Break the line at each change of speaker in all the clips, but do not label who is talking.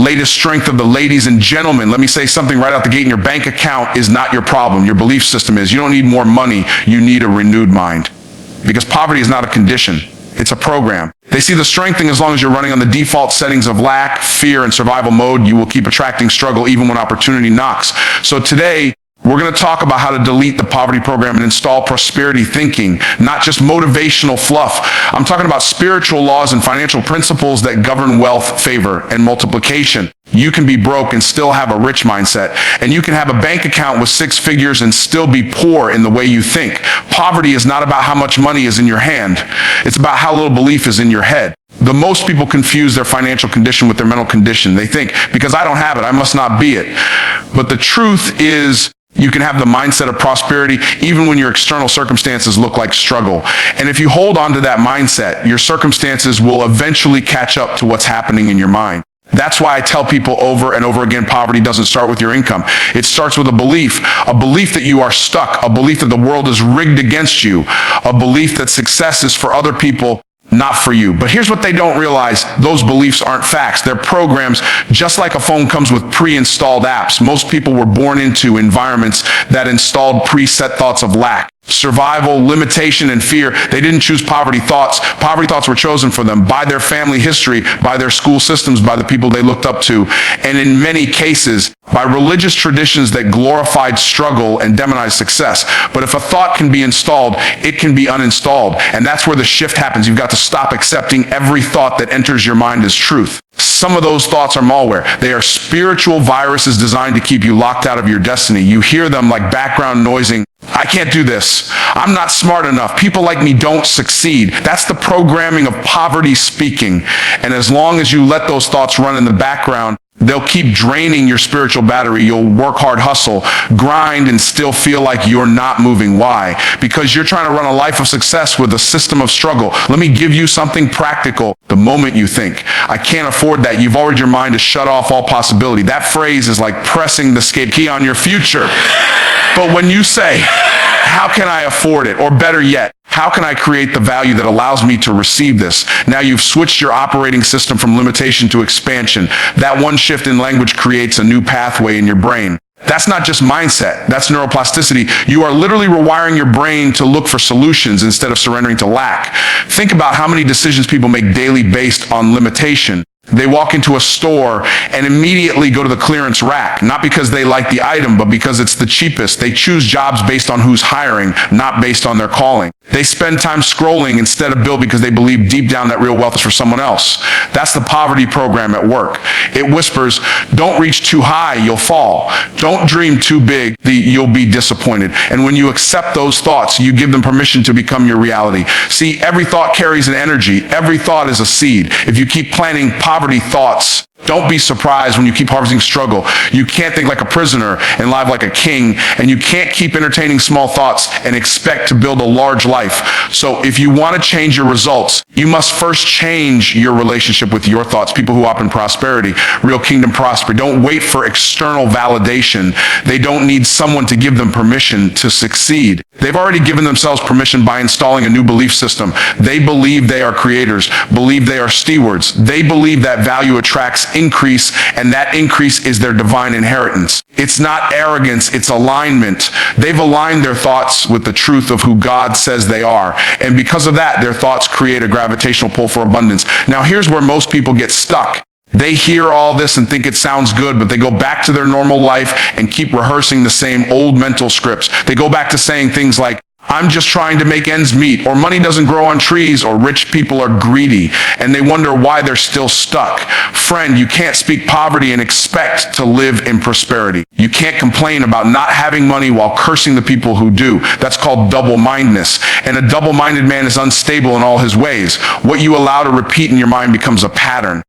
latest strength of the ladies and gentlemen. Let me say something right out the gate. In your bank account is not your problem. Your belief system is. You don't need more money. You need a renewed mind. Because poverty is not a condition. It's a program. They see the strength thing as long as you're running on the default settings of lack, fear, and survival mode, you will keep attracting struggle even when opportunity knocks. So today, we're going to talk about how to delete the poverty program and install prosperity thinking, not just motivational fluff. I'm talking about spiritual laws and financial principles that govern wealth, favor, and multiplication. You can be broke and still have a rich mindset, and you can have a bank account with 6 figures and still be poor in the way you think. Poverty is not about how much money is in your hand. It's about how little belief is in your head. The most people confuse their financial condition with their mental condition. They think, because I don't have it, I must not be it. But the truth is, you can have the mindset of prosperity even when your external circumstances look like struggle. And if you hold on to that mindset, your circumstances will eventually catch up to what's happening in your mind. That's why I tell people over and over again, poverty doesn't start with your income. It starts with a belief that you are stuck, a belief that the world is rigged against you, a belief that success is for other people, not for you. But here's what they don't realize. Those beliefs aren't facts. They're programs. Just like a phone comes with pre-installed apps, most people were born into environments that installed preset thoughts of lack, survival, limitation, and fear. They didn't choose poverty thoughts. Poverty thoughts were chosen for them by their family history, by their school systems, by the people they looked up to, and in many cases, by religious traditions that glorified struggle and demonized success. But if a thought can be installed, it can be uninstalled. And that's where the shift happens. You've got to stop accepting every thought that enters your mind as truth. Some of those thoughts are malware. They are spiritual viruses designed to keep you locked out of your destiny. You hear them like background noising. I can't do this. I'm not smart enough. People like me don't succeed. That's the programming of poverty speaking. And as long as you let those thoughts run in the background, they'll keep draining your spiritual battery. You'll work hard, hustle, grind, and still feel like you're not moving. Why? Because you're trying to run a life of success with a system of struggle. Let me give you something practical. The moment you think, I can't afford that, you've already your mind to shut off all possibility. That phrase is like pressing the escape key on your future. But when you say, how can I afford it? Or better yet, how can I create the value that allows me to receive this? Now you've switched your operating system from limitation to expansion. That one shift in language creates a new pathway in your brain. That's not just mindset, that's neuroplasticity. You are literally rewiring your brain to look for solutions instead of surrendering to lack. Think about how many decisions people make daily based on limitation. They walk into a store and immediately go to the clearance rack, not because they like the item, but because it's the cheapest. They choose jobs based on who's hiring, not based on their calling. They spend time scrolling instead of build because they believe deep down that real wealth is for someone else. That's the poverty program at work. It whispers, don't reach too high, you'll fall. Don't dream too big, you'll be disappointed. And when you accept those thoughts, you give them permission to become your reality. See, every thought carries an energy. Every thought is a seed. If you keep planting poverty thoughts, don't be surprised when you keep harvesting struggle. You can't think like a prisoner and live like a king, and you can't keep entertaining small thoughts and expect to build a large life. So if you want to change your results, you must first change your relationship with your thoughts. People who opt in prosperity, real kingdom prosper, don't wait for external validation. They don't need someone to give them permission to succeed. They've already given themselves permission by installing a new belief system. They believe they are creators, believe they are stewards. They believe that value attracts increase, and that increase is their divine inheritance. It's not arrogance, it's alignment. They've aligned their thoughts with the truth of who God says they are. And because of that, their thoughts create a gravitational pull for abundance. Now, here's where most people get stuck. They hear all this and think it sounds good, but they go back to their normal life and keep rehearsing the same old mental scripts. They go back to saying things like, I'm just trying to make ends meet, or money doesn't grow on trees, or rich people are greedy, and they wonder why they're still stuck. Friend, you can't speak poverty and expect to live in prosperity. You can't complain about not having money while cursing the people who do. That's called double-mindedness, and a double-minded man is unstable in all his ways. What you allow to repeat in your mind becomes a pattern.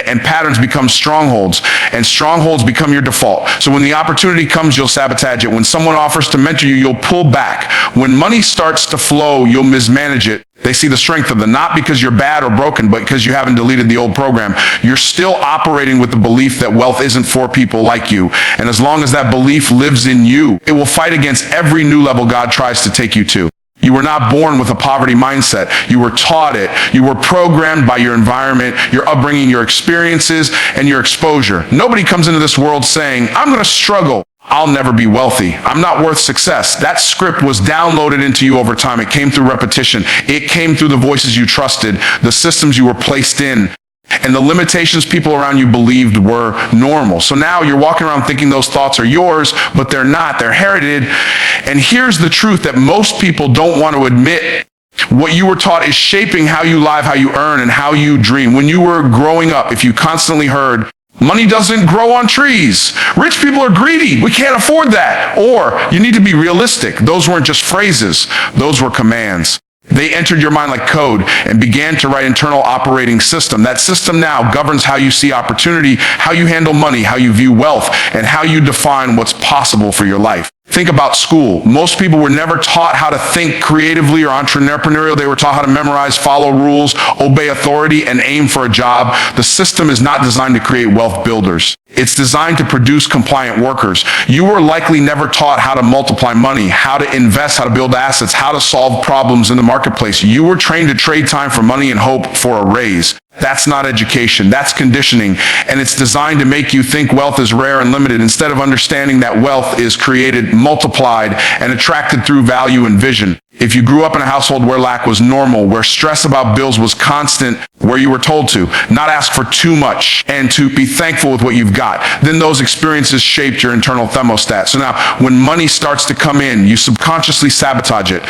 And patterns become strongholds, and strongholds become your default. So when the opportunity comes, you'll sabotage it. When someone offers to mentor you, you'll pull back. When money starts to flow, you'll mismanage it. They see the strength of not because you're bad or broken, but because you haven't deleted the old program. You're still operating with the belief that wealth isn't for people like you. And as long as that belief lives in you, it will fight against every new level God tries to take you to. You were not born with a poverty mindset. You were taught it. You were programmed by your environment, your upbringing, your experiences, and your exposure. Nobody comes into this world saying, I'm going to struggle. I'll never be wealthy. I'm not worth success. That script was downloaded into you over time. It came through repetition. It came through the voices you trusted, the systems you were placed in, and the limitations people around you believed were normal. So now you're walking around thinking those thoughts are yours, but they're not. They're inherited. And here's the truth that most people don't want to admit. What you were taught is shaping how you live, how you earn, and how you dream. When you were growing up, if you constantly heard, money doesn't grow on trees. Rich people are greedy. We can't afford that. Or you need to be realistic. Those weren't just phrases. Those were commands. They entered your mind like code and began to write internal operating system. That system now governs how you see opportunity, how you handle money, how you view wealth, and how you define what's possible for your life. Think about school. Most people were never taught how to think creatively or entrepreneurial. They were taught how to memorize, follow rules, obey authority, and aim for a job. The system is not designed to create wealth builders. It's designed to produce compliant workers. You were likely never taught how to multiply money, how to invest, how to build assets, how to solve problems in the marketplace. You were trained to trade time for money and hope for a raise. That's not education, that's conditioning, and it's designed to make you think wealth is rare and limited instead of understanding that wealth is created, multiplied, and attracted through value and vision. If you grew up in a household where lack was normal, where stress about bills was constant, where you were told to not ask for too much and to be thankful with what you've got, then those experiences shaped your internal thermostat. So now, when money starts to come in, you subconsciously sabotage it.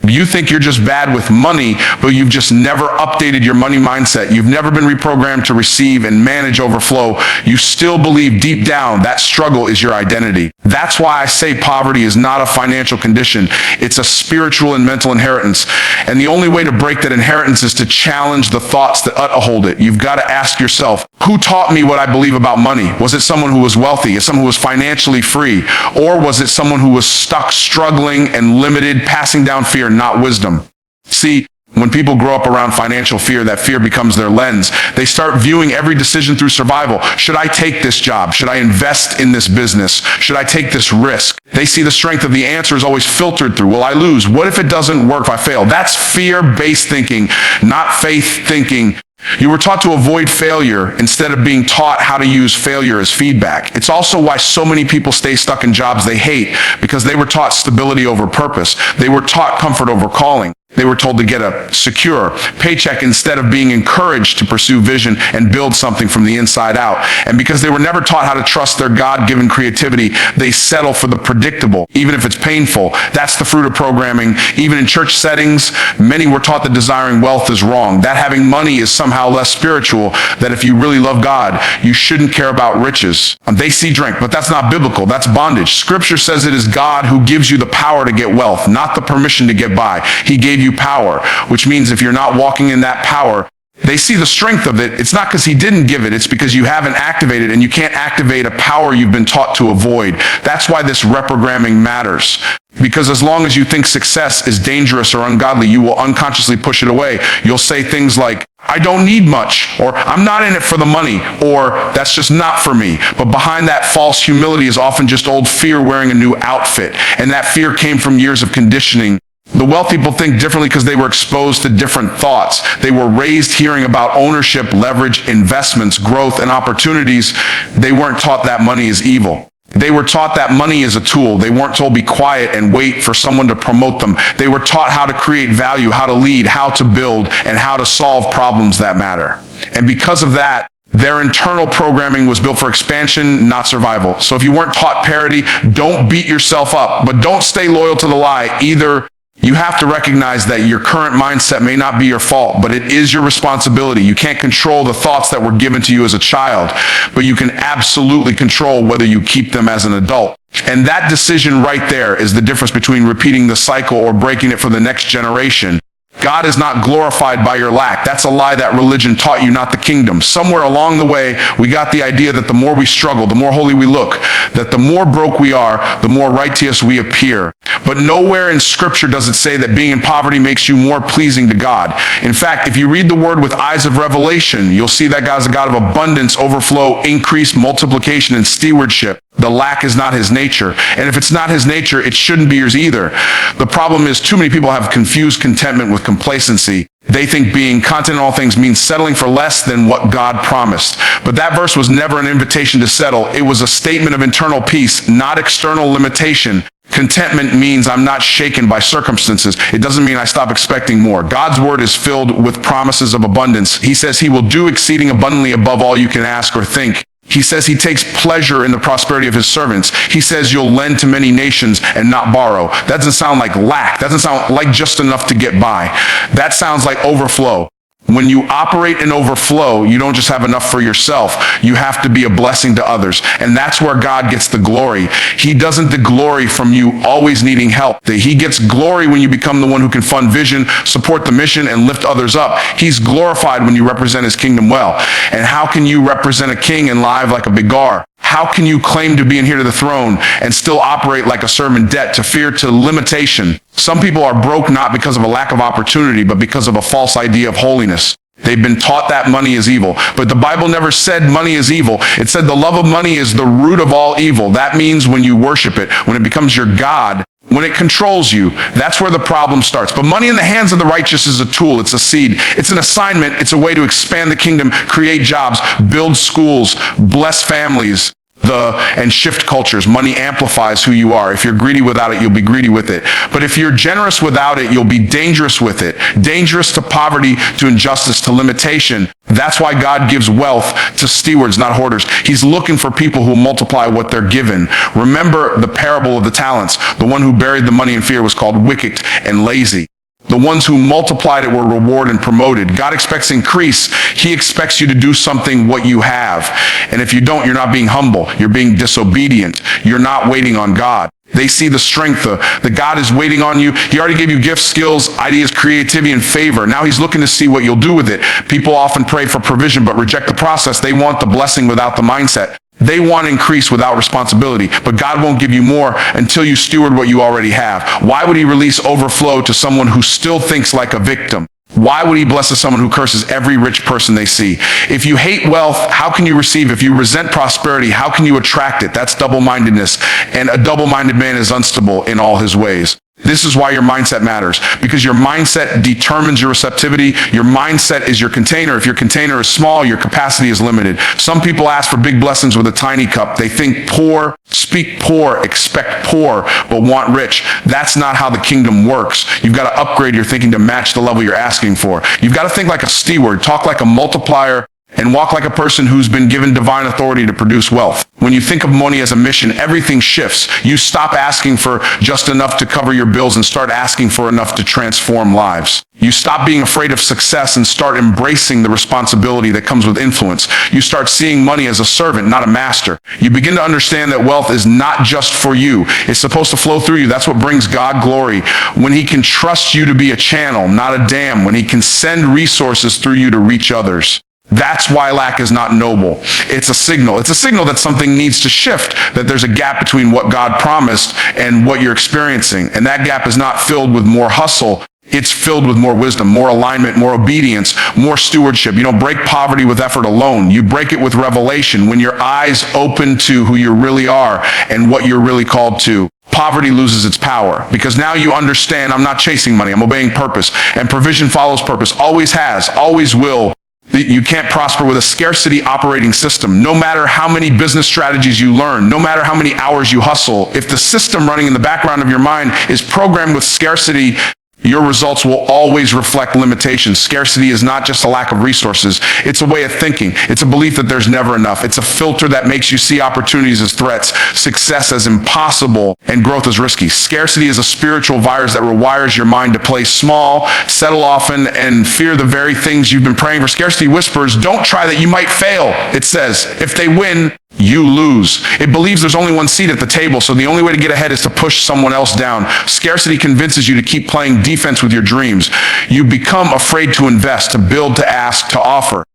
You think you're just bad with money, but you've just never updated your money mindset. You've never been reprogrammed to receive and manage overflow. You still believe deep down that struggle is your identity. That's why I say poverty is not a financial condition. It's a spiritual and mental inheritance. And the only way to break that inheritance is to challenge the thoughts that hold it. You've got to ask yourself, who taught me what I believe about money? Was it someone who was wealthy? Is someone who was financially free? Or was it someone who was stuck, struggling, and limited, passing down fear, not wisdom? See, when people grow up around financial fear, that fear becomes their lens. They start viewing every decision through survival. Should I take this job? Should I invest in this business? Should I take this risk? They see the strength of the answer is always filtered through, will I lose? What if it doesn't work, if I fail? That's fear-based thinking, not faith thinking. You were taught to avoid failure instead of being taught how to use failure as feedback. It's also why so many people stay stuck in jobs they hate, because they were taught stability over purpose. They were taught comfort over calling. They were told to get a secure paycheck instead of being encouraged to pursue vision and build something from the inside out. And because they were never taught how to trust their God-given creativity, they settle for the predictable, even if it's painful. That's the fruit of programming. Even in church settings, many were taught that desiring wealth is wrong, that having money is somehow less spiritual, that if you really love God, you shouldn't care about riches. They see drink, but that's not biblical. That's bondage. Scripture says it is God who gives you the power to get wealth, not the permission to get by. He gave you power, which means if you're not walking in that power, they see the strength of it. It's not because he didn't give it, it's because you haven't activated, and you can't activate a power you've been taught to avoid. That's why this reprogramming matters. Because as long as you think success is dangerous or ungodly, you will unconsciously push it away. You'll say things like, I don't need much, or I'm not in it for the money, or that's just not for me. But behind that false humility is often just old fear wearing a new outfit. And that fear came from years of conditioning. The wealthy people think differently because they were exposed to different thoughts. They were raised hearing about ownership, leverage, investments, growth, and opportunities. They weren't taught that money is evil. They were taught that money is a tool. They weren't told be quiet and wait for someone to promote them. They were taught how to create value, how to lead, how to build, and how to solve problems that matter. And because of that, their internal programming was built for expansion, not survival. So if you weren't taught parity, don't beat yourself up, but don't stay loyal to the lie either. You have to recognize that your current mindset may not be your fault, but it is your responsibility. You can't control the thoughts that were given to you as a child, but you can absolutely control whether you keep them as an adult. And that decision right there is the difference between repeating the cycle or breaking it for the next generation. God is not glorified by your lack. That's a lie that religion taught you, not the kingdom. Somewhere along the way, we got the idea that the more we struggle, the more holy we look, that the more broke we are, the more righteous we appear. But nowhere in Scripture does it say that being in poverty makes you more pleasing to God. In fact, if you read the Word with eyes of revelation, you'll see that God is a God of abundance, overflow, increase, multiplication, and stewardship. The lack is not his nature. And if it's not his nature, it shouldn't be yours either. The problem is too many people have confused contentment with complacency. They think being content in all things means settling for less than what God promised. But that verse was never an invitation to settle. It was a statement of internal peace, not external limitation. Contentment means I'm not shaken by circumstances. It doesn't mean I stop expecting more. God's word is filled with promises of abundance. He says he will do exceeding abundantly above all you can ask or think. He says he takes pleasure in the prosperity of his servants. He says you'll lend to many nations and not borrow. That doesn't sound like lack. That doesn't sound like just enough to get by. That sounds like overflow. When you operate in overflow, you don't just have enough for yourself. You have to be a blessing to others. And that's where God gets the glory. He doesn't get glory from you always needing help. He gets glory when you become the one who can fund vision, support the mission, and lift others up. He's glorified when you represent his kingdom well. And how can you represent a king and live like a bigar? How can you claim to be in here to the throne and still operate like a servant debt to fear, to limitation? Some people are broke not because of a lack of opportunity, but because of a false idea of holiness. They've been taught that money is evil. But the Bible never said money is evil. It said the love of money is the root of all evil. That means when you worship it, when it becomes your God, when it controls you, that's where the problem starts. But money in the hands of the righteous is a tool. It's a seed. It's an assignment. It's a way to expand the kingdom, create jobs, build schools, bless families, and shift cultures. Money amplifies who you are. If you're greedy without it, you'll be greedy with it. But if you're generous without it, you'll be dangerous with it. Dangerous to poverty, to injustice, to limitation. That's why God gives wealth to stewards, not hoarders. He's looking for people who multiply what they're given. Remember the parable of the talents. The one who buried the money in fear was called wicked and lazy. The ones who multiplied it were rewarded and promoted. God expects increase. He expects you to do something what you have. And if you don't, you're not being humble. You're being disobedient. You're not waiting on God. They see the strength, that God is waiting on you. He already gave you gifts, skills, ideas, creativity, and favor. Now he's looking to see what you'll do with it. People often pray for provision but reject the process. They want the blessing without the mindset. They want increase without responsibility, but God won't give you more until you steward what you already have. Why would he release overflow to someone who still thinks like a victim? Why would he bless someone who curses every rich person they see? If you hate wealth, how can you receive? If you resent prosperity, how can you attract it? That's double-mindedness. And a double-minded man is unstable in all his ways. This is why your mindset matters, because your mindset determines your receptivity. Your mindset is your container. If your container is small, your capacity is limited. Some people ask for big blessings with a tiny cup. They think poor, speak poor, expect poor, but want rich. That's not how the kingdom works. You've got to upgrade your thinking to match the level you're asking for. You've got to think like a steward, talk like a multiplier, and walk like a person who's been given divine authority to produce wealth. When you think of money as a mission, everything shifts. You stop asking for just enough to cover your bills and start asking for enough to transform lives. You stop being afraid of success and start embracing the responsibility that comes with influence. You start seeing money as a servant, not a master. You begin to understand that wealth is not just for you. It's supposed to flow through you. That's what brings God glory. When he can trust you to be a channel, not a dam. When he can send resources through you to reach others. That's why lack is not noble. It's a signal. It's a signal that something needs to shift, that there's a gap between what God promised and what you're experiencing. And that gap is not filled with more hustle. It's filled with more wisdom, more alignment, more obedience, more stewardship. You don't break poverty with effort alone. You break it with revelation. When your eyes open to who you really are and what you're really called to, poverty loses its power, because now you understand I'm not chasing money. I'm obeying purpose. And provision follows purpose. Always has, always will. You can't prosper with a scarcity operating system. No matter how many business strategies you learn, no matter how many hours you hustle, if the system running in the background of your mind is programmed with scarcity, your results will always reflect limitations. Scarcity is not just a lack of resources. It's a way of thinking. It's a belief that there's never enough. It's a filter that makes you see opportunities as threats, success as impossible, and growth as risky. Scarcity is a spiritual virus that rewires your mind to play small, settle often, and fear the very things you've been praying for. Scarcity whispers, don't try that, you might fail. It says, if they win, you lose. It believes there's only one seat at the table, so the only way to get ahead is to push someone else down. Scarcity convinces you to keep playing defense with your dreams. You become afraid to invest, to build, to ask, to offer.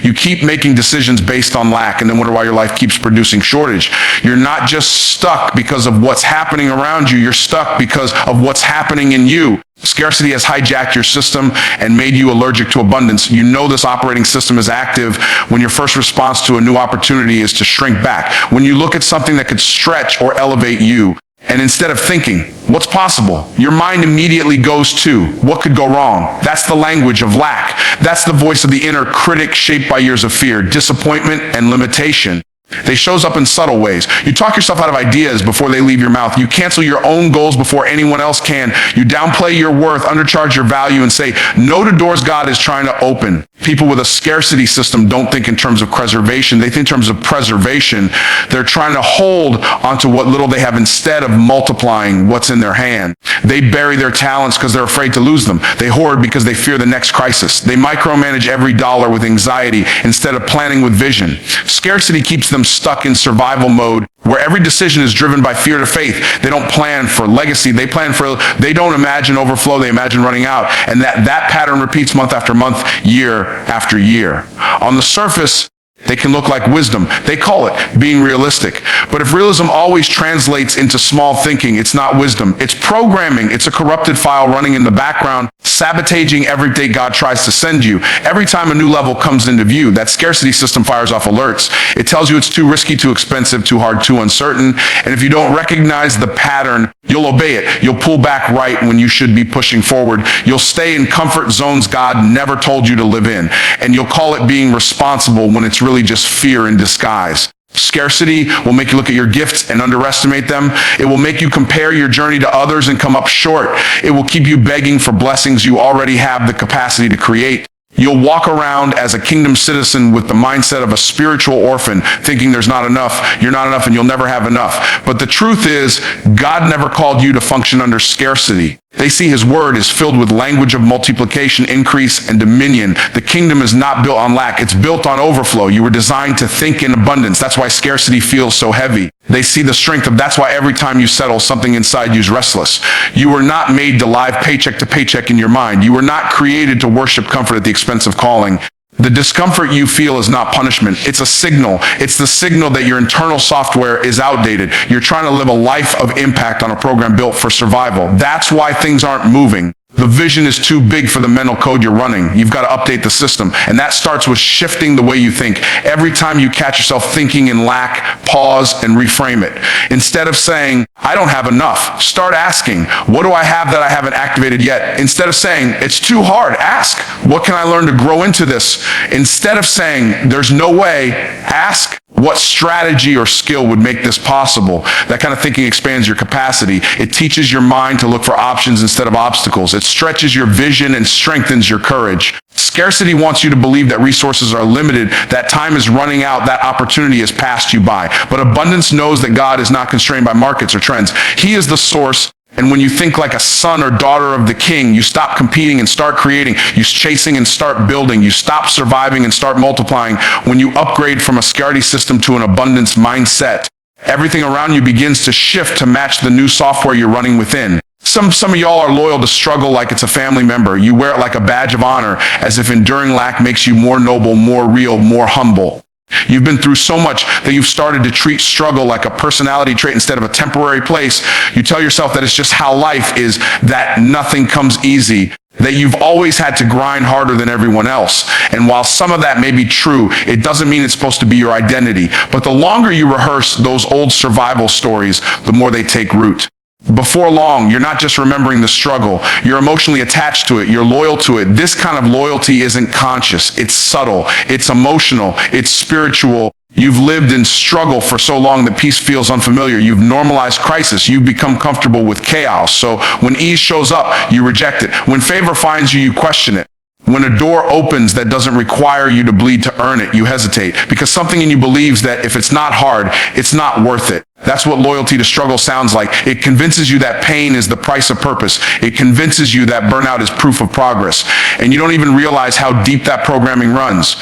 You keep making decisions based on lack and then wonder why your life keeps producing shortage. You're not just stuck because of what's happening around you. You're stuck because of what's happening in you. Scarcity has hijacked your system and made you allergic to abundance. You know this operating system is active when your first response to a new opportunity is to shrink back. When you look at something that could stretch or elevate you, and instead of thinking, what's possible, your mind immediately goes to, what could go wrong? That's the language of lack. That's the voice of the inner critic shaped by years of fear, disappointment, and limitation. They shows up in subtle ways. You talk yourself out of ideas before they leave your mouth. You cancel your own goals before anyone else can. You downplay your worth, undercharge your value, and say no to doors God is trying to open. People with a scarcity system don't think in terms of preservation. They think in terms of preservation. They're trying to hold onto what little they have instead of multiplying what's in their hand. They bury their talents because they're afraid to lose them. They hoard because they fear the next crisis. They micromanage every dollar with anxiety instead of planning with vision. Scarcity keeps them stuck in survival mode where every decision is driven by fear to faith. They don't plan for legacy. They don't imagine overflow. They imagine running out. And that pattern repeats month after month, year after year. On the surface, they can look like wisdom. They call it being realistic. But if realism always translates into small thinking, it's not wisdom. It's programming. It's a corrupted file running in the background, sabotaging every day God tries to send you. Every time a new level comes into view, that scarcity system fires off alerts. It tells you it's too risky, too expensive, too hard, too uncertain. And if you don't recognize the pattern, you'll obey it. You'll pull back right when you should be pushing forward. You'll stay in comfort zones God never told you to live in. And you'll call it being responsible when it's really just fear in disguise. Scarcity will make you look at your gifts and underestimate them. It will make you compare your journey to others and come up short. It will keep you begging for blessings you already have the capacity to create. You'll walk around as a kingdom citizen with the mindset of a spiritual orphan, thinking there's not enough, you're not enough, and you'll never have enough. But the truth is, God never called you to function under scarcity. They see his word is filled with language of multiplication, increase, and dominion. The kingdom is not built on lack. It's built on overflow. You were designed to think in abundance. That's why scarcity feels so heavy. They see the strength of that's why every time you settle, something inside you is restless. You were not made to live paycheck to paycheck in your mind. You were not created to worship comfort at the expense of calling. The discomfort you feel is not punishment. It's a signal. It's the signal that your internal software is outdated. You're trying to live a life of impact on a program built for survival. That's why things aren't moving. The vision is too big for the mental code you're running. You've got to update the system. And that starts with shifting the way you think. Every time you catch yourself thinking in lack, pause and reframe it. Instead of saying, I don't have enough, start asking, what do I have that I haven't activated yet? Instead of saying, it's too hard, ask, what can I learn to grow into this? Instead of saying, there's no way, ask, what strategy or skill would make this possible? That kind of thinking expands your capacity. It teaches your mind to look for options instead of obstacles. It stretches your vision and strengthens your courage. Scarcity wants you to believe that resources are limited, that time is running out, that opportunity has passed you by. But abundance knows that God is not constrained by markets or trends. He is the source. And when you think like a son or daughter of the king, you stop competing and start creating. You chasing and start building. You stop surviving and start multiplying. When you upgrade from a scarcity system to an abundance mindset, everything around you begins to shift to match the new software you're running within. Some of y'all are loyal to struggle like it's a family member. You wear it like a badge of honor, as if enduring lack makes you more noble, more real, more humble. You've been through so much that you've started to treat struggle like a personality trait instead of a temporary place. You tell yourself that it's just how life is, that nothing comes easy, that you've always had to grind harder than everyone else. And while some of that may be true, it doesn't mean it's supposed to be your identity. But the longer you rehearse those old survival stories, the more they take root. Before long, you're not just remembering the struggle. You're emotionally attached to it. You're loyal to it. This kind of loyalty isn't conscious. It's subtle. It's emotional. It's spiritual. You've lived in struggle for so long that peace feels unfamiliar. You've normalized crisis. You've become comfortable with chaos. So when ease shows up, you reject it. When favor finds you, you question it. When a door opens that doesn't require you to bleed to earn it, you hesitate because something in you believes that if it's not hard, it's not worth it. That's what loyalty to struggle sounds like. It convinces you that pain is the price of purpose. It convinces you that burnout is proof of progress. And you don't even realize how deep that programming runs.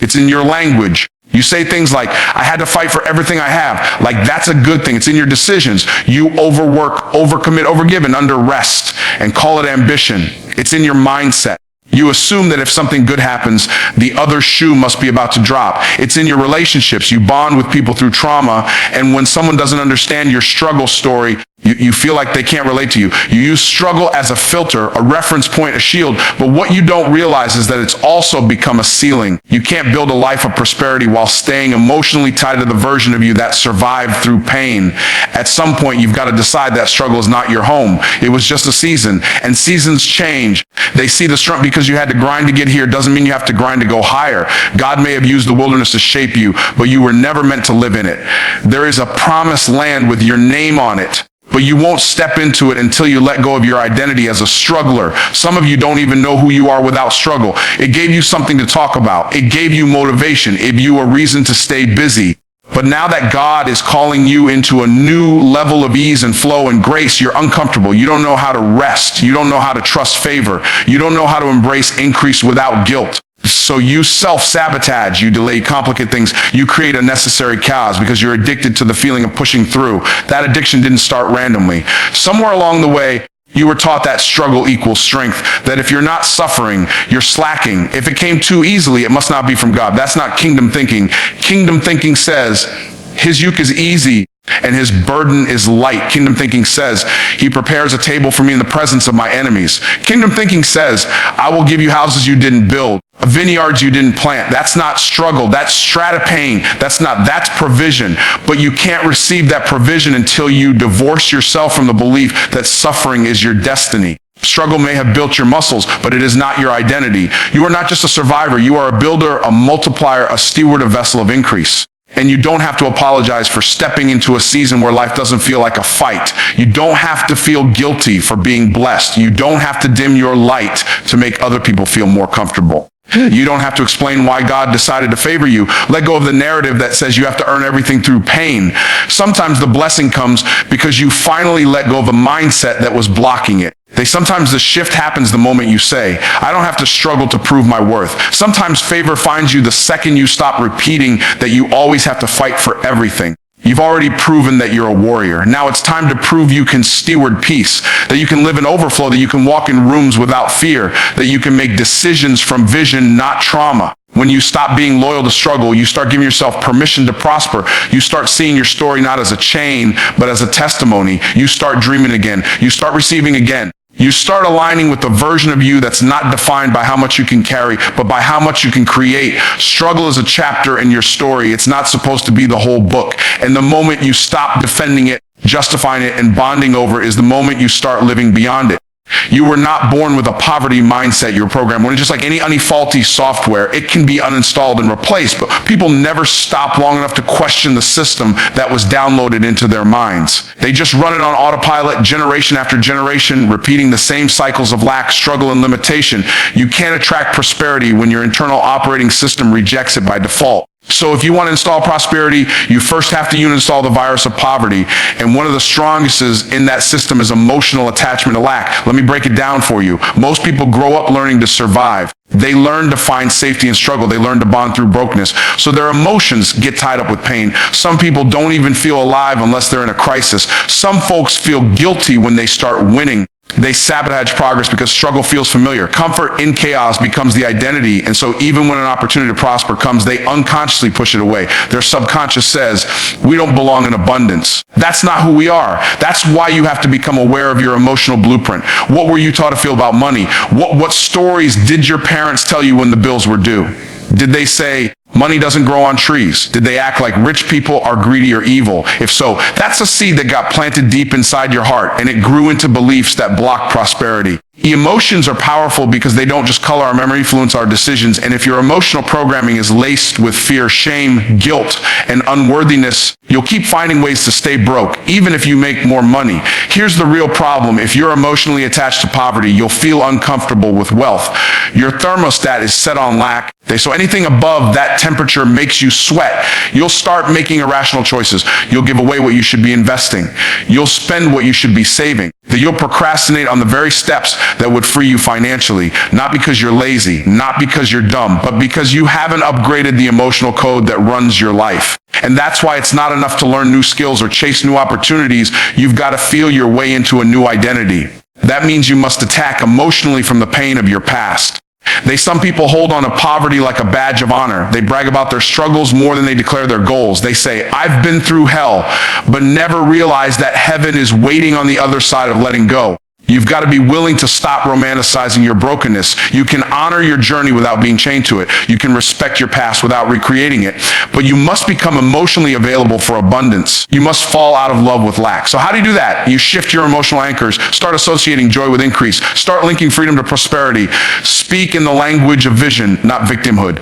It's in your language. You say things like, I had to fight for everything I have. Like that's a good thing. It's in your decisions. You overwork, overcommit, overgive, and under rest and call it ambition. It's in your mindset. You assume that if something good happens, the other shoe must be about to drop. It's in your relationships. You bond with people through trauma, and when someone doesn't understand your struggle story, you feel like they can't relate to you. You use struggle as a filter, a reference point, a shield, but what you don't realize is that it's also become a ceiling. You can't build a life of prosperity while staying emotionally tied to the version of you that survived through pain. At some point, you've got to decide that struggle is not your home. It was just a season, and seasons change. They see the struggle because you had to grind to get here doesn't mean you have to grind to go higher. God may have used the wilderness to shape you, but you were never meant to live in it. There is a promised land with your name on it, but you won't step into it until you let go of your identity as a struggler. Some of you don't even know who you are without struggle. It gave you something to talk about. It gave you motivation. It gave you a reason to stay busy. But now that God is calling you into a new level of ease and flow and grace, you're uncomfortable. You don't know how to rest. You don't know how to trust favor. You don't know how to embrace increase without guilt. So you self-sabotage, you delay, complicate things, you create unnecessary chaos because you're addicted to the feeling of pushing through. That addiction didn't start randomly. Somewhere along the way, you were taught that struggle equals strength, that if you're not suffering, you're slacking. If it came too easily, it must not be from God. That's not kingdom thinking. Kingdom thinking says, his yoke is easy and his burden is light. Kingdom thinking says, he prepares a table for me in the presence of my enemies. Kingdom thinking says, I will give you houses you didn't build, vineyards you didn't plant. That's not struggle. That's strata pain. That's provision. But you can't receive that provision until you divorce yourself from the belief that suffering is your destiny. Struggle may have built your muscles, but it is not your identity. You are not just a survivor. You are a builder, a multiplier, a steward, a vessel of increase. And you don't have to apologize for stepping into a season where life doesn't feel like a fight. You don't have to feel guilty for being blessed. You don't have to dim your light to make other people feel more comfortable. You don't have to explain why God decided to favor you. Let go of the narrative that says you have to earn everything through pain. Sometimes the blessing comes because you finally let go of a mindset that was blocking it. Sometimes the shift happens the moment you say, I don't have to struggle to prove my worth. Sometimes favor finds you the second you stop repeating that you always have to fight for everything. You've already proven that you're a warrior. Now it's time to prove you can steward peace, that you can live in overflow, that you can walk in rooms without fear, that you can make decisions from vision, not trauma. When you stop being loyal to struggle, you start giving yourself permission to prosper. You start seeing your story not as a chain, but as a testimony. You start dreaming again. You start receiving again. You start aligning with the version of you that's not defined by how much you can carry, but by how much you can create. Struggle is a chapter in your story. It's not supposed to be the whole book. And the moment you stop defending it, justifying it, and bonding over is the moment you start living beyond it. You were not born with a poverty mindset. You're programmed. When it's just like any faulty software, it can be uninstalled and replaced, but people never stop long enough to question the system that was downloaded into their minds. They just run it on autopilot generation after generation, repeating the same cycles of lack, struggle, and limitation. You can't attract prosperity when your internal operating system rejects it by default. So if you want to install prosperity, you first have to uninstall the virus of poverty. And one of the strongest in that system is emotional attachment to lack. Let me break it down for you. Most people grow up learning to survive. They learn to find safety in struggle. They learn to bond through brokenness. So their emotions get tied up with pain. Some people don't even feel alive unless they're in a crisis. Some folks feel guilty when they start winning. They sabotage progress because struggle feels familiar. Comfort in chaos becomes the identity, and so even when an opportunity to prosper comes, they unconsciously push it away. Their subconscious says, we don't belong in abundance. That's not who we are. That's why you have to become aware of your emotional blueprint. What were you taught to feel about money? What stories did your parents tell you when the bills were due? Did they say, money doesn't grow on trees? Did they act like rich people are greedy or evil? If so, that's a seed that got planted deep inside your heart, and it grew into beliefs that block prosperity. Emotions are powerful because they don't just color our memory, influence our decisions. And if your emotional programming is laced with fear, shame, guilt, and unworthiness, you'll keep finding ways to stay broke, even if you make more money. Here's the real problem. If you're emotionally attached to poverty, you'll feel uncomfortable with wealth. Your thermostat is set on lack. So anything above that temperature makes you sweat. You'll start making irrational choices. You'll give away what you should be investing. You'll spend what you should be saving. You'll procrastinate on the very steps that would free you financially, not because you're lazy, not because you're dumb, but because you haven't upgraded the emotional code that runs your life. And that's why it's not enough to learn new skills or chase new opportunities. You've got to feel your way into a new identity. That means you must attack emotionally from the pain of your past. Some people hold on to poverty like a badge of honor. They brag about their struggles more than they declare their goals. They say, I've been through hell, but never realize that heaven is waiting on the other side of letting go. You've got to be willing to stop romanticizing your brokenness. You can honor your journey without being chained to it. You can respect your past without recreating it. But you must become emotionally available for abundance. You must fall out of love with lack. So how do you do that? You shift your emotional anchors. Start associating joy with increase. Start linking freedom to prosperity. Speak in the language of vision, not victimhood.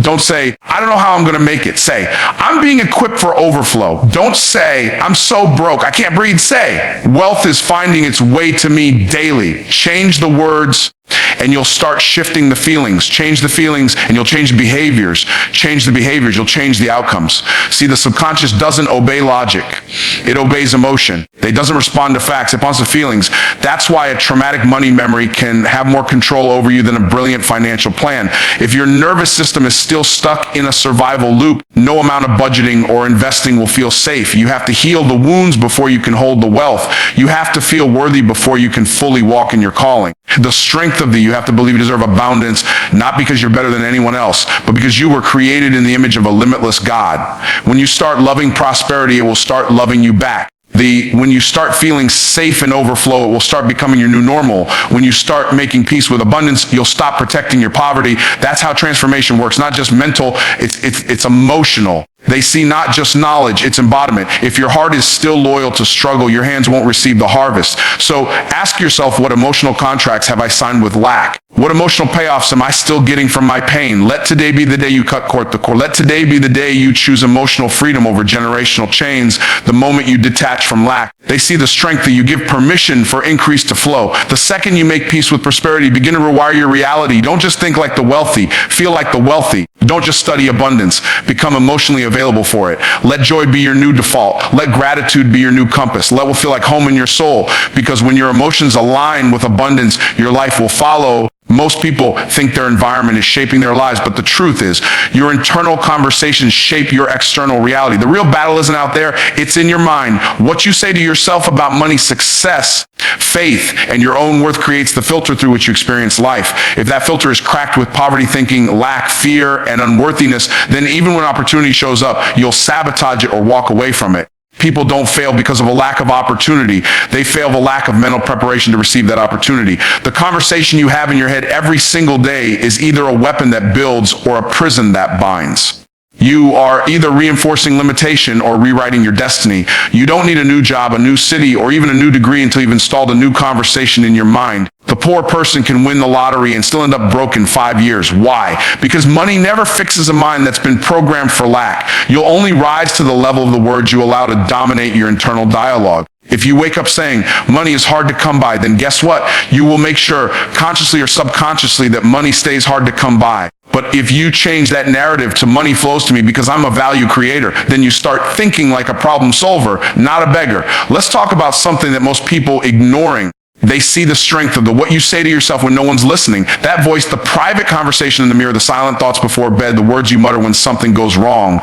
Don't say, I don't know how I'm going to make it. Say, I'm being equipped for overflow. Don't say, I'm so broke, I can't breathe. Say, wealth is finding its way to me daily. Change the words and you'll start shifting the feelings. Change the feelings and you'll change the behaviors. Change the behaviors, you'll change the outcomes. See, the subconscious doesn't obey logic. It obeys emotion. It doesn't respond to facts, it responds to feelings. That's why a traumatic money memory can have more control over you than a brilliant financial plan. If your nervous system is still stuck in a survival loop, no amount of budgeting or investing will feel safe. You have to heal the wounds before you can hold the wealth. You have to feel worthy before you can fully walk in your calling. The strength of you have to believe you deserve abundance, not because you're better than anyone else, but because you were created in the image of a limitless God. When you start loving prosperity, it will start loving you back. When you start feeling safe and overflow, it will start becoming your new normal. When you start making peace with abundance, you'll stop protecting your poverty. That's how transformation works. Not just mental, it's emotional. They see not just knowledge, it's embodiment. If your heart is still loyal to struggle, your hands won't receive the harvest. So ask yourself, what emotional contracts have I signed with lack? What emotional payoffs am I still getting from my pain? Let today be the day you cut the cord. Let today be the day you choose emotional freedom over generational chains, the moment you detach from lack. They see the strength that you give permission for increase to flow. The second you make peace with prosperity, begin to rewire your reality. Don't just think like the wealthy, feel like the wealthy. Don't just study abundance, become emotionally available for it. Let joy be your new default. Let gratitude be your new compass. Let what feel like home in your soul, because when your emotions align with abundance, your life will follow. Most people think their environment is shaping their lives, but the truth is, your internal conversations shape your external reality. The real battle isn't out there, it's in your mind. What you say to yourself about money, success, faith, and your own worth creates the filter through which you experience life. If that filter is cracked with poverty thinking, lack, fear, and unworthiness, then even when opportunity shows up, you'll sabotage it or walk away from it. People don't fail because of a lack of opportunity. They fail of a lack of mental preparation to receive that opportunity. The conversation you have in your head every single day is either a weapon that builds or a prison that binds. You are either reinforcing limitation or rewriting your destiny. You don't need a new job, a new city, or even a new degree until you've installed a new conversation in your mind. The poor person can win the lottery and still end up broke in 5 years. Why? Because money never fixes a mind that's been programmed for lack. You'll only rise to the level of the words you allow to dominate your internal dialogue. If you wake up saying money is hard to come by, then guess what? You will make sure, consciously or subconsciously, that money stays hard to come by. But if you change that narrative to money flows to me because I'm a value creator, then you start thinking like a problem solver, not a beggar. Let's talk about something that most people ignoring. They see the strength of what you say to yourself when no one's listening. That voice, the private conversation in the mirror, the silent thoughts before bed, the words you mutter when something goes wrong.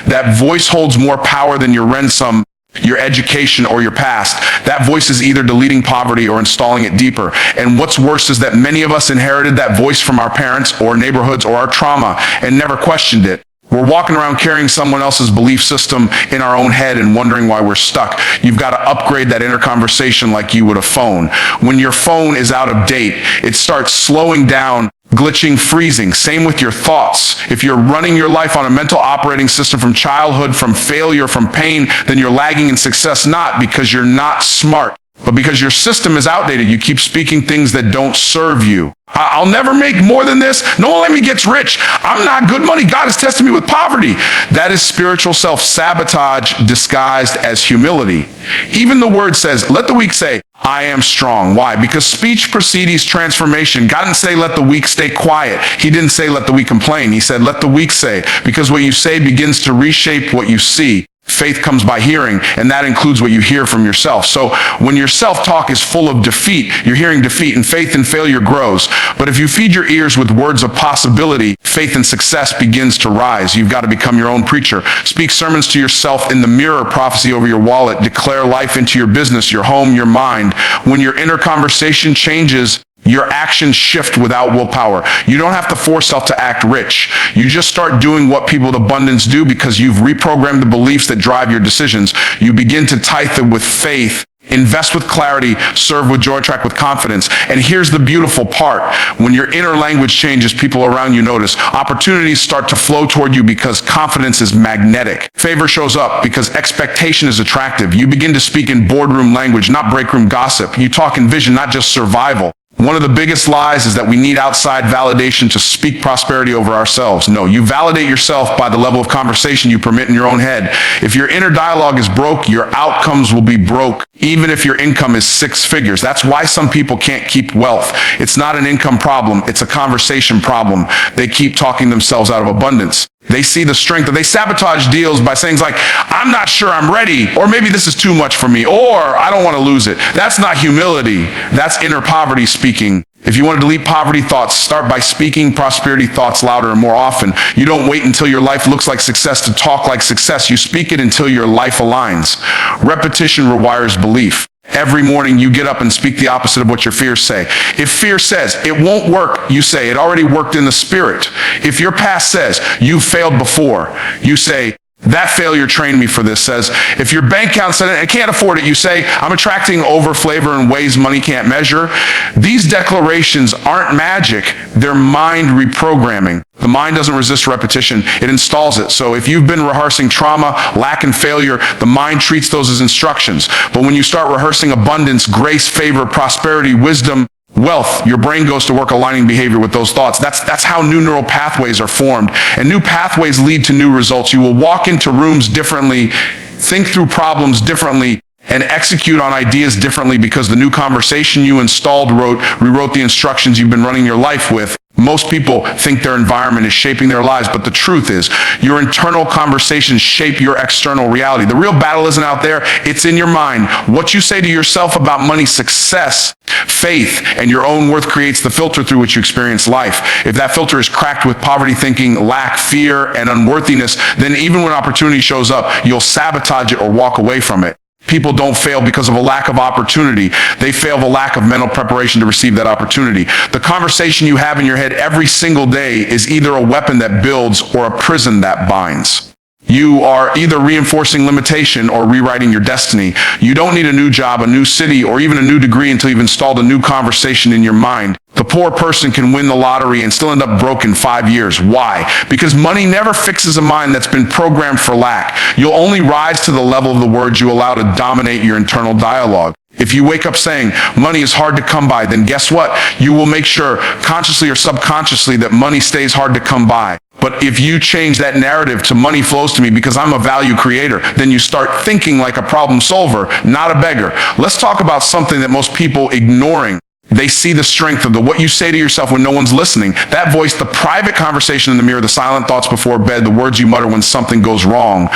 That voice holds more power than your ransom, your education, or your past. That voice is either deleting poverty or installing it deeper. And what's worse is that many of us inherited that voice from our parents or neighborhoods or our trauma and never questioned it. We're walking around carrying someone else's belief system in our own head and wondering why we're stuck. You've got to upgrade that inner conversation like you would a phone. When your phone is out of date, it starts slowing down, glitching, freezing. Same with your thoughts. If you're running your life on a mental operating system from childhood, from failure, from pain, then you're lagging in success, not because you're not smart, but because your system is outdated. You keep speaking things that don't serve you. I'll never make more than this. No one let me get rich. I'm not good money. God has tested me with poverty. That is spiritual self-sabotage disguised as humility. Even the word says, let the weak say, I am strong. Why? Because speech precedes transformation. God didn't say, let the weak stay quiet. He didn't say, let the weak complain. He said, let the weak say, because what you say begins to reshape what you see. Faith comes by hearing, and that includes what you hear from yourself. So when your self-talk is full of defeat, you're hearing defeat, and faith and failure grows. But if you feed your ears with words of possibility, faith and success begins to rise. You've got to become your own preacher. Speak sermons to yourself in the mirror, prophecy over your wallet. Declare life into your business, your home, your mind. When your inner conversation changes, Your actions shift without willpower. You don't have to force yourself to act rich. You just start doing what people with abundance do because you've reprogrammed the beliefs that drive your decisions. You begin to tithe with faith, invest with clarity, serve with joy, attract with confidence. And here's the beautiful part. When your inner language changes, people around you notice. Opportunities start to flow toward you because confidence is magnetic. Favor shows up because expectation is attractive. You begin to speak in boardroom language, not breakroom gossip. You talk in vision, not just survival. One of the biggest lies is that we need outside validation to speak prosperity over ourselves. No, you validate yourself by the level of conversation you permit in your own head. If your inner dialogue is broke, your outcomes will be broke, even if your income is 6 figures. That's why some people can't keep wealth. It's not an income problem, it's a conversation problem. They keep talking themselves out of abundance. They see the strength, they sabotage deals by saying like, I'm not sure I'm ready, or maybe this is too much for me, or I don't want to lose it. That's not humility. That's inner poverty speaking. If you want to delete poverty thoughts, start by speaking prosperity thoughts louder and more often. You don't wait until your life looks like success to talk like success. You speak it until your life aligns. Repetition rewires belief. Every morning you get up and speak the opposite of what your fears say. If fear says, it won't work, you say, it already worked in the spirit. If your past says, you failed before, you say, that failure trained me for this. Says, if your bank account said, I can't afford it, you say, I'm attracting over flavor in ways money can't measure. These declarations aren't magic, they're mind reprogramming. The mind doesn't resist repetition, it installs it. So if you've been rehearsing trauma, lack, and failure, the mind treats those as instructions. But when you start rehearsing abundance, grace, favor, prosperity, wisdom, wealth, your brain goes to work aligning behavior with those thoughts. That's how new neural pathways are formed. And new pathways lead to new results. You will walk into rooms differently, think through problems differently, and execute on ideas differently because the new conversation you installed rewrote the instructions you've been running your life with. Most people think their environment is shaping their lives, but the truth is, your internal conversations shape your external reality. The real battle isn't out there, it's in your mind. What you say to yourself about money, success, faith, and your own worth creates the filter through which you experience life. If that filter is cracked with poverty thinking, lack, fear, and unworthiness, then even when opportunity shows up, you'll sabotage it or walk away from it. People don't fail because of a lack of opportunity. They fail the lack of mental preparation to receive that opportunity. The conversation you have in your head every single day is either a weapon that builds or a prison that binds. You are either reinforcing limitation or rewriting your destiny. You don't need a new job, a new city, or even a new degree until you've installed a new conversation in your mind. The poor person can win the lottery and still end up broke in 5 years. Why? Because money never fixes a mind that's been programmed for lack. You'll only rise to the level of the words you allow to dominate your internal dialogue. If you wake up saying money is hard to come by, then guess what? You will make sure, consciously or subconsciously, that money stays hard to come by. But if you change that narrative to money flows to me because I'm a value creator, then you start thinking like a problem solver, not a beggar. Let's talk about something that most people ignoring. They see the strength of what you say to yourself when no one's listening. That voice, the private conversation in the mirror, the silent thoughts before bed, the words you mutter when something goes wrong.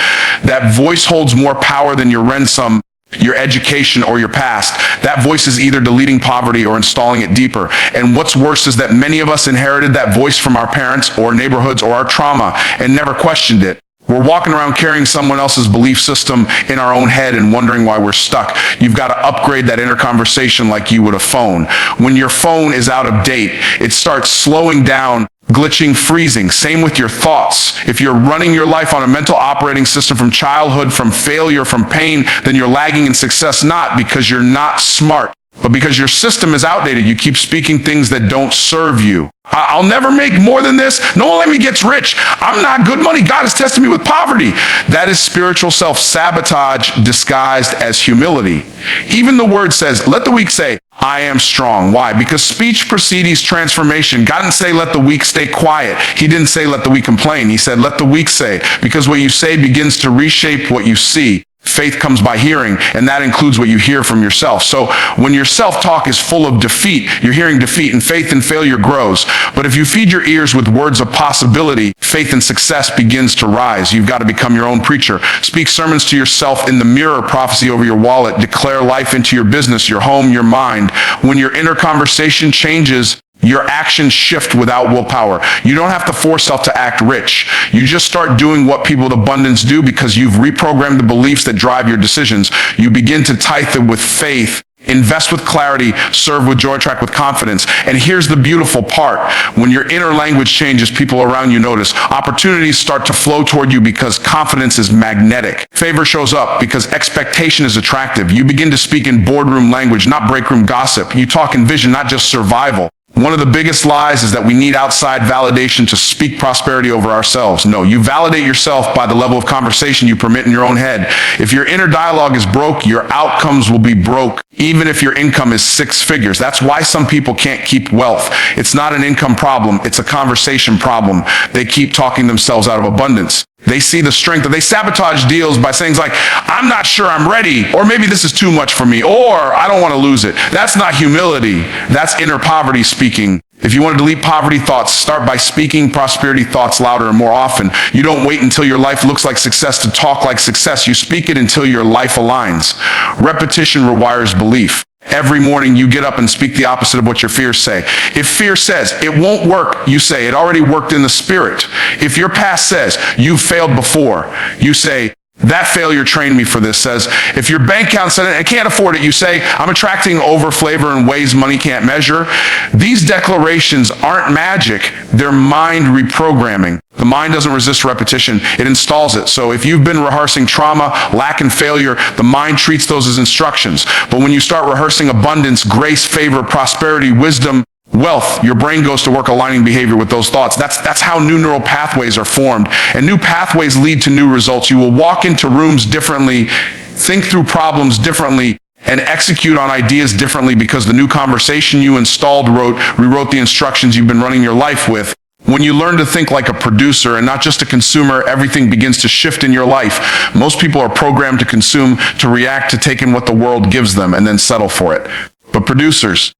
That voice holds more power than your ransom, your education, or your past. That voice is either deleting poverty or installing it deeper. And what's worse is that many of us inherited that voice from our parents or neighborhoods or our trauma and never questioned it. We're walking around carrying someone else's belief system in our own head and wondering why we're stuck. You've got to upgrade that inner conversation like you would a phone. When your phone is out of date, it starts slowing down, glitching, freezing. Same with your thoughts. If you're running your life on a mental operating system from childhood, from failure, from pain, then you're lagging in success, not because you're not smart, but because your system is outdated. You keep speaking things that don't serve you. I'll never make more than this. No one let me get rich. I'm not good money. God has tested me with poverty. That is spiritual self-sabotage disguised as humility. Even the word says, let the weak say, I am strong. Why? Because speech precedes transformation. God didn't say, let the weak stay quiet. He didn't say, let the weak complain. He said, let the weak say, because what you say begins to reshape what you see. Faith comes by hearing, and that includes what you hear from yourself. So when your self-talk is full of defeat, you're hearing defeat, and faith and failure grows. But if you feed your ears with words of possibility, faith and success begins to rise. You've got to become your own preacher. Speak sermons to yourself in the mirror, prophecy over your wallet. Declare life into your business, your home, your mind. When your inner conversation changes, your actions shift without willpower. You don't have to force yourself to act rich. You just start doing what people with abundance do because you've reprogrammed the beliefs that drive your decisions. You begin to tithe with faith, Invest with clarity, serve with joy, attract with confidence. And here's the beautiful part. When your inner language changes, people around you notice. Opportunities start to flow toward you because confidence is magnetic. Favor shows up because expectation is attractive. You begin to speak in boardroom language, not breakroom gossip. You talk in vision, not just survival. One of the biggest lies is that we need outside validation to speak prosperity over ourselves. No, you validate yourself by the level of conversation you permit in your own head. If your inner dialogue is broke, your outcomes will be broke, even if your income is six figures. That's why some people can't keep wealth. It's not an income problem, it's a conversation problem. They keep talking themselves out of abundance. They see the strength, they sabotage deals by saying things like, I'm not sure I'm ready, or maybe this is too much for me, or I don't want to lose it. That's not humility, that's inner poverty speaking. If you want to delete poverty thoughts, start by speaking prosperity thoughts louder and more often. You don't wait until your life looks like success to talk like success. You speak it until your life aligns. Repetition rewires belief. Every morning you get up and speak the opposite of what your fears say. If fear says, it won't work, you say, it already worked in the spirit. If your past says, you've failed before, you say, that failure trained me for this. Says, if your bank account said, I can't afford it, you say, I'm attracting over flavor in ways money can't measure. These declarations aren't magic, they're mind reprogramming. The mind doesn't resist repetition, it installs it. So if you've been rehearsing trauma, lack, and failure, the mind treats those as instructions. But when you start rehearsing abundance, grace, favor, prosperity, wisdom, wealth, your brain goes to work aligning behavior with those thoughts. That's how new neural pathways are formed. And new pathways lead to new results. You will walk into rooms differently, think through problems differently, and execute on ideas differently because the new conversation you installed rewrote the instructions you've been running your life with. When you learn to think like a producer and not just a consumer, everything begins to shift in your life. Most people are programmed to consume, to react, to take in what the world gives them and then settle for it. But producers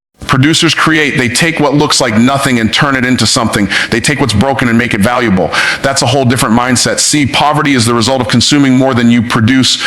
create. They take what looks like nothing and turn it into something. They take what's broken and make it valuable. That's a whole different mindset. See, poverty is the result of consuming more than you produce,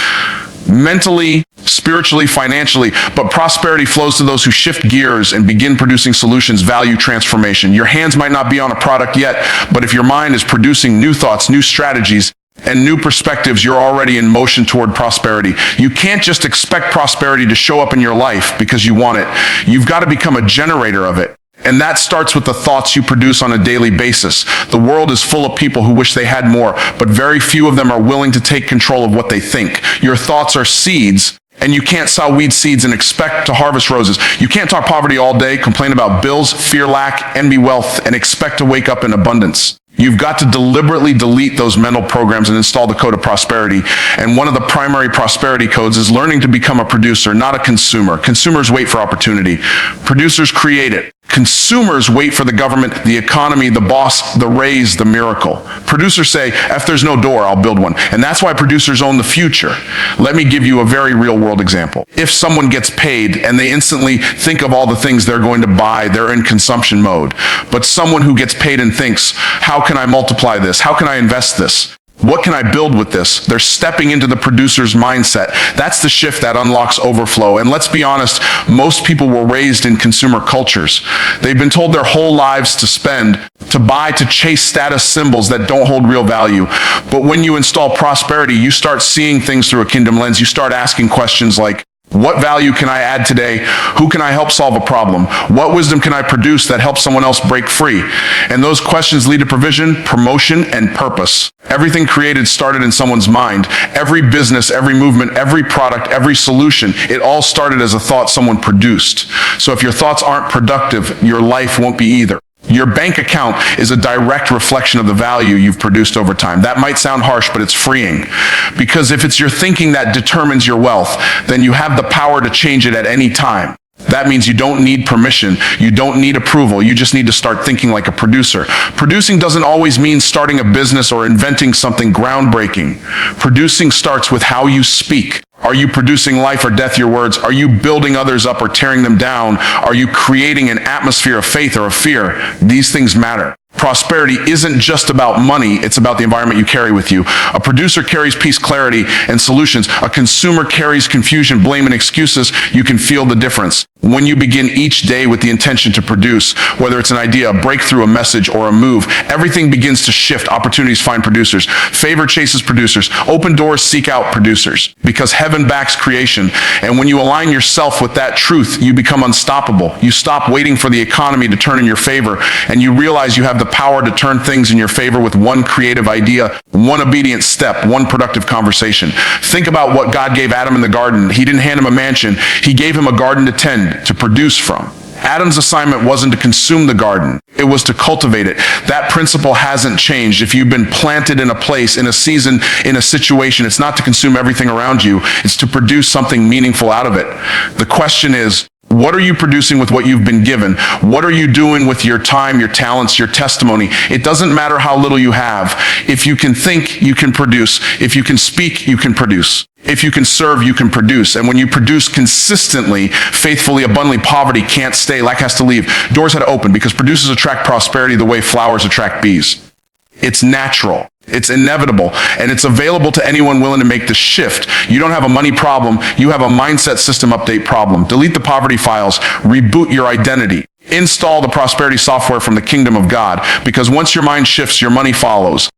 mentally, spiritually, financially, but prosperity flows to those who shift gears and begin producing solutions, value transformation. Your hands might not be on a product yet, but if your mind is producing new thoughts, new strategies, and new perspectives, you're already in motion toward prosperity. You can't just expect prosperity to show up in your life because you want it. You've got to become a generator of it. And that starts with the thoughts you produce on a daily basis. The world is full of people who wish they had more, but very few of them are willing to take control of what they think. Your thoughts are seeds, and you can't sow weed seeds and expect to harvest roses. You can't talk poverty all day, complain about bills, fear lack, envy wealth, and expect to wake up in abundance. You've got to deliberately delete those mental programs and install the code of prosperity. And one of the primary prosperity codes is learning to become a producer, not a consumer. Consumers wait for opportunity. Producers create it. Consumers wait for the government, the economy, the boss, the raise, the miracle. Producers say, if there's no door, I'll build one. And that's why producers own the future. Let me give you a very real world example. If someone gets paid and they instantly think of all the things they're going to buy, they're in consumption mode. But someone who gets paid and thinks, how can I multiply this? How can I invest this? What can I build with this? They're stepping into the producer's mindset. That's the shift that unlocks overflow. And let's be honest, most people were raised in consumer cultures. They've been told their whole lives to spend, to buy, to chase status symbols that don't hold real value. But when you install prosperity, you start seeing things through a kingdom lens. You start asking questions like, what value can I add today? Who can I help solve a problem? What wisdom can I produce that helps someone else break free? And those questions lead to provision, promotion, and purpose. Everything created started in someone's mind. Every business, every movement, every product, every solution, it all started as a thought someone produced. So if your thoughts aren't productive, your life won't be either. Your bank account is a direct reflection of the value you've produced over time. That might sound harsh, but it's freeing. Because if it's your thinking that determines your wealth, then you have the power to change it at any time. That means you don't need permission. You don't need approval. You just need to start thinking like a producer. Producing doesn't always mean starting a business or inventing something groundbreaking. Producing starts with how you speak. Are you producing life or death your words? Are you building others up or tearing them down? Are you creating an atmosphere of faith or of fear? These things matter. Prosperity isn't just about money, it's about the environment you carry with you. A producer carries peace, clarity, and solutions. A consumer carries confusion, blame, and excuses. You can feel the difference. When you begin each day with the intention to produce, whether it's an idea, a breakthrough, a message, or a move, everything begins to shift. Opportunities find producers. Favor chases producers. Open doors seek out producers. Because heaven backs creation. And when you align yourself with that truth, you become unstoppable. You stop waiting for the economy to turn in your favor, and you realize you have the power to turn things in your favor with one creative idea, one obedient step, one productive conversation. Think about what God gave Adam in the garden. He didn't hand him a mansion. He gave him a garden to tend, to produce from. Adam's assignment wasn't to consume the garden. It was to cultivate it. That principle hasn't changed. If you've been planted in a place, in a season, in a situation, it's not to consume everything around you. It's to produce something meaningful out of it. The question is, what are you producing with what you've been given? What are you doing with your time, your talents, your testimony? It doesn't matter how little you have. If you can think, you can produce. If you can speak, you can produce. If you can serve, you can produce. And when you produce consistently, faithfully, abundantly, poverty can't stay. Lack has to leave. Doors had to open, because producers attract prosperity the way flowers attract bees. It's natural. It's inevitable, and it's available to anyone willing to make the shift. You don't have a money problem. You have a mindset system update problem. Delete the poverty files. Reboot your identity. Install the prosperity software from the kingdom of God, because once your mind shifts, your money follows.